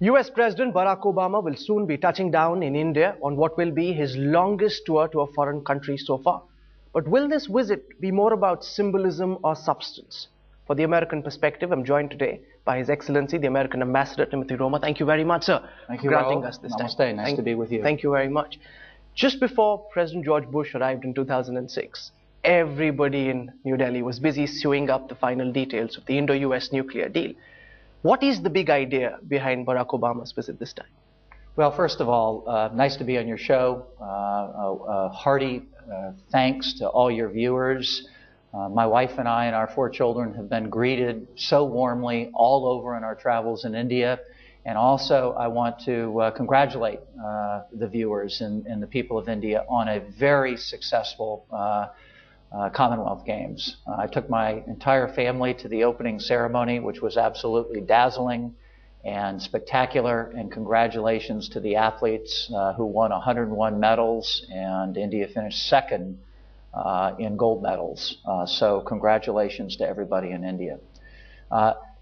US President Barack Obama will soon be touching down in India on what will be his longest tour to a foreign country so far. But will this visit be more about symbolism or substance? For the American perspective, I'm joined today by His Excellency, the American Ambassador, Timothy Roemer. Thank you very much, sir, Thank you, for granting Raul. us this Namaste. time. Nice to be with you. Thank you very much. Just before President George Bush arrived in 2006, everybody in New Delhi was busy sewing up the final details of the Indo-US nuclear deal. What is the big idea behind Barack Obama's visit this time? Well, first of all, nice to be on your show. Hearty thanks to all your viewers. My wife and I and our 4 children have been greeted so warmly all over in our travels in India. And also, I want to congratulate the viewers and the people of India on a very successful Commonwealth Games. I took my entire family to the opening ceremony, which was absolutely dazzling and spectacular, and congratulations to the athletes who won 101 medals, and India finished second in gold medals. So congratulations to everybody in India.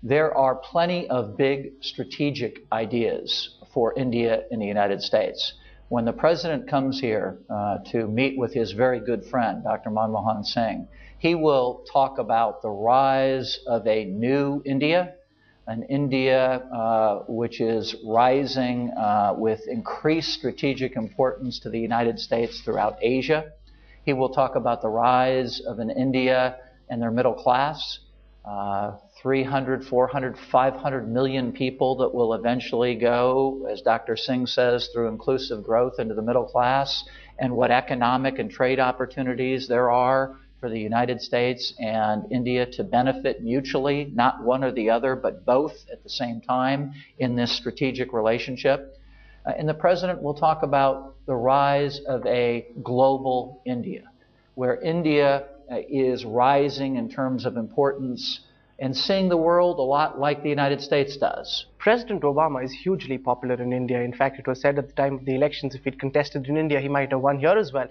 There are plenty of big strategic ideas for India in the United States. When the president comes here to meet with his very good friend, Dr. Manmohan Singh, he will talk about the rise of a new India, an India which is rising with increased strategic importance to the United States throughout Asia. He will talk about the rise of an India and their middle class, 300, 400, 500 million people that will eventually go, as Dr. Singh says, through inclusive growth into the middle class, and what economic and trade opportunities there are for the United States and India to benefit mutually, not one or the other, but both at the same time in this strategic relationship. And the president will talk about the rise of a global India, where India is rising in terms of importance and seeing the world a lot like the United States does. President Obama is hugely popular in India. In fact, it was said at the time of the elections, if he'd contested in India, he might have won here as well.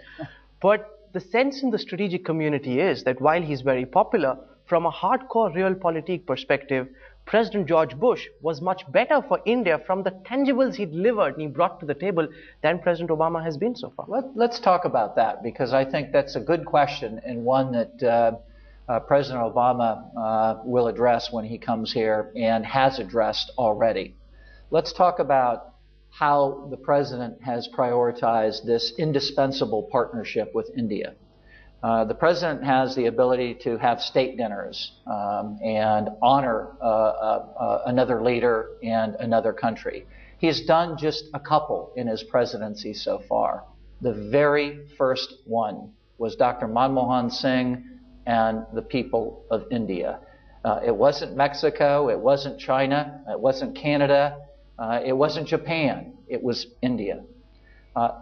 But the sense in the strategic community is that while he's very popular, from a hardcore realpolitik perspective, President George Bush was much better for India from the tangibles he delivered and he brought to the table than President Obama has been so far. Let's talk about that, because I think that's a good question, and one that President Obama will address when he comes here and has addressed already. Let's talk about how the president has prioritized this indispensable partnership with India. The president has the ability to have state dinners and honor another leader and another country. He's done just a couple in his presidency so far. The very first one was Dr. Manmohan Singh and the people of India. It wasn't Mexico, it wasn't China, it wasn't Canada, it wasn't Japan, it was India.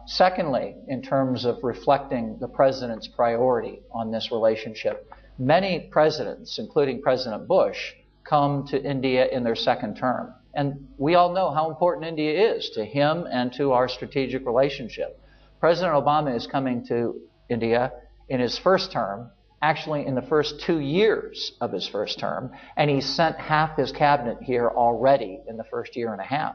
Secondly, in terms of reflecting the president's priority on this relationship, many presidents, including President Bush, come to India in their second term. And we all know how important India is to him and to our strategic relationship. President Obama is coming to India in his first term, actually in the first 2 years of his first term, and he sent half his cabinet here already in the first year and a half.